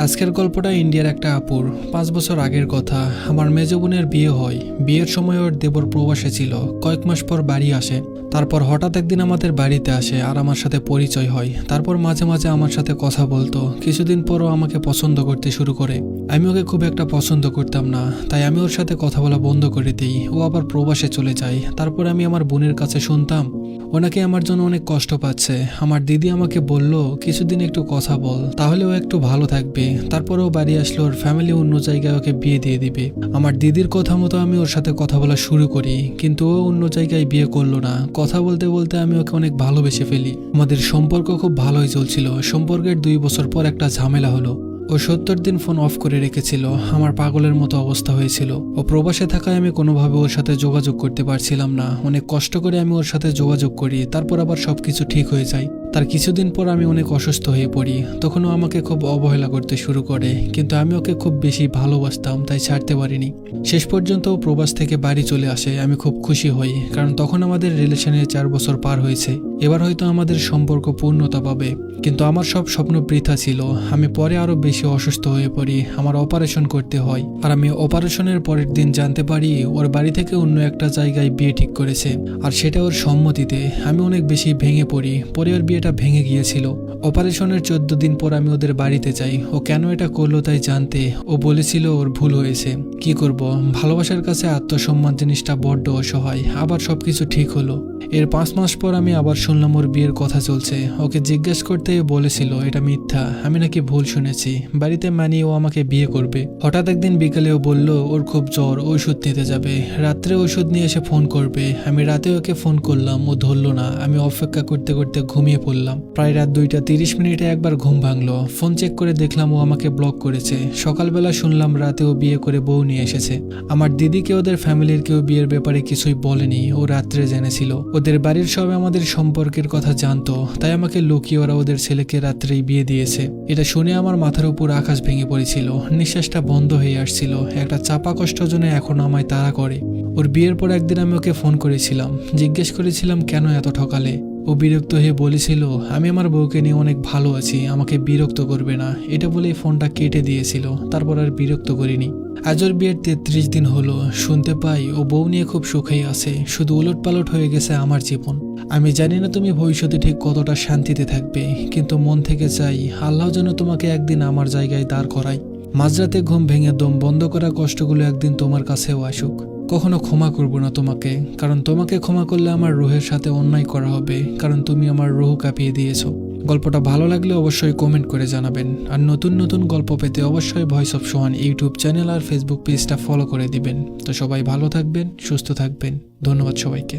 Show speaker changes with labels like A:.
A: আজকের গল্পটা ইন্ডিয়ার একটা আপুর 5 বছর আগের কথা। আমার মেজ বোনের বিয়ে হয়। বিয়ের সময় ওর দেবর প্রবাসে ছিল। কয়েক মাস পর বাড়ি আসে। তারপর হঠাৎ একদিন আমাদের বাড়িতে আসে আর আমার সাথে পরিচয় হয়। তারপর মাঝে মাঝে আমার সাথে কথা বলতো। কিছুদিন পরও আমাকে পছন্দ করতে শুরু করে। আমি ওকে খুব একটা পছন্দ করতাম না, তাই আমি ওর সাথে কথা বলা বন্ধ করে দিই। ও আবার প্রবাসে চলে যায়। তারপর আমি আমার বোনের কাছে শুনতাম ও নাকি আমার জন্য অনেক কষ্ট পাচ্ছে। আমার দিদি আমাকে বলল কিছুদিন একটু কথা বল, তাহলে ও একটু ভালো থাকবে। তারপর ও বাড়ি আসলো, ওর ফ্যামিলি অন্য জায়গায় ওকে বিয়ে দিয়ে দিবে। আমার দিদির কথা মতো আমি ওর সাথে কথা বলা শুরু করি, কিন্তু ও অন্য জায়গায় বিয়ে করলো না। কথা বলতে বলতে আমি ওকে অনেক ভালোবেসে ফেলি। আমাদের সম্পর্ক খুব ভালোই চলছিল। সম্পর্কের 2 বছর পর একটা ঝামেলা হলো। ও 70 দিন ফোন অফ করে রেখেছিল। আমার পাগলের মতো অবস্থা হয়েছিল। ও প্রবাসে থাকায় আমি কোনোভাবে ওর সাথে যোগাযোগ করতে পারছিলাম না। অনেক কষ্ট করে আমি ওর সাথে যোগাযোগ করি। তারপর আবার সবকিছু ঠিক হয়ে যায়। তার কিছুদিন পর আমি অনেক অসুস্থ হয়ে পড়ি। তখন ও আমাকে খুব অবহেলা করতে শুরু করে, কিন্তু আমি ওকে খুব বেশি ভালোবাসতাম, তাই ছাড়তে পারিনি। শেষ পর্যন্ত ও প্রবাস থেকে বাড়ি চলে আসে। আমি খুব খুশি হই, কারণ তখন আমাদের রিলেশনে 4 বছর পার হয়েছে। এবার হয়তো আমাদের সম্পর্ক পূর্ণতা পাবে। কিন্তু আমার সব স্বপ্ন বৃথা ছিল। আমি পরে আরো বেশি অসুস্থ হয়ে পড়ি। আমার অপারেশন করতে হয়। আর আমি অপারেশনের পরের দিন জানতে পারি ওর বাড়ি থেকে অন্য একটা জায়গায় বিয়ে ঠিক করেছে, আর সেটা ওর সম্মতিতে। আমি অনেক বেশি ভেঙে পড়ি। পরে ওর বিয়েটা ভেঙে গিয়েছিল। অপারেশনের 14 দিন পর আমি ওদের বাড়িতে যাই। ও কেন এটা করলো তাই জানতে। ও বলেছিল ওর ভুল হয়েছে। কি করব, ভালোবাসার কাছে আত্মসম্মান জিনিসটা বড্ড অসহায়। আবার সবকিছু ঠিক হলো। এর 5 মাস পর আমি আবার শুনলাম ওর বিয়ের কথা চলছে। ওকে জিজ্ঞেস করতে বলেছিল এটা মিথ্যা, আমি নাকি ভুল শুনেছি। বাড়িতে মানিয়ে ও আমাকে বিয়ে করবে। হঠাৎ একদিন বিকেলে ও বলল ওর খুব জ্বর, ওষুধ নিতে যাবে। রাত্রে ওষুধ নিয়ে এসে ফোন করবে। আমি রাতে ওকে ফোন করলাম, ও ধরলো না। আমি অপেক্ষা করতে করতে ঘুমিয়ে পড়লাম। প্রায় রাত 2:30 একবার ঘুম ভাঙলো। ফোন চেক করে দেখলাম ও আমাকে ব্লক করেছে। সকালবেলা শুনলাম রাতে ও বিয়ে করে বউ নিয়ে এসেছে। আমার দিদিকে ওদের ফ্যামিলির কেউ বিয়ের ব্যাপারে কিছুই বলেনি। ও রাত্রে জেনেছিল। ওদের বাড়ির সবাই আমাদের সম্পর্কের কথা জানতো, তাই আমাকে লুকিয়ে ওরা ওদের ছেলেকে রাত্রেই বিয়ে দিয়েছে। এটা শুনে আমার মাথার উপর আকাশ ভেঙে পড়েছিল। নিঃশ্বাসটা বন্ধ হয়ে আসছিল। একটা চাপা কষ্ট যেন এখন আমায় তাড়া করে। ওর বিয়ের পর একদিন আমি ওকে ফোন করেছিলাম। জিজ্ঞেস করেছিলাম কেন এত ঠকালে। ও বিরক্ত হয়ে বলেছিল আমি আমার বউকে নিয়ে অনেক ভালো আছি, আমাকে বিরক্ত করবে না। এটা বলেই ফোনটা কেটে দিয়েছিল। তারপর আর বিরক্ত করিনি। আজ ওর বিয়ের 33 দিন হলো। শুনতে পাই ও বউ নিয়ে খুব সুখেই আছে। শুধু উলটপালট হয়ে গেছে আমার জীবন। আমি জানি না তুমি ভবিষ্যতে ঠিক কতটা শান্তিতে থাকবে, কিন্তু মন থেকে চাই আল্লাহ যেন তোমাকে একদিন আমার জায়গায় দাঁড় করায়। মাঝরাতে ঘুম ভেঙে দম বন্ধ করা কষ্টগুলো একদিন তোমার কাছেও আসুক। কখনো ক্ষমা করব না তোমাকে, কারণ তোমাকে ক্ষমা করলে আমার রুহের সাথে অন্যায় করা হবে, কারণ তুমি আমার রুহ কাঁপিয়ে দিয়েছো। গল্পটা ভালো লাগলে অবশ্যই কমেন্ট করে জানাবেন। আর নতুন নতুন গল্প পেতে অবশ্যই voice of Sohan YouTube channel আর ফেসবুক পেজটা ফলো করে দিবেন। তো সবাই ভালো থাকবেন, সুস্থ থাকবেন। ধন্যবাদ সবাইকে।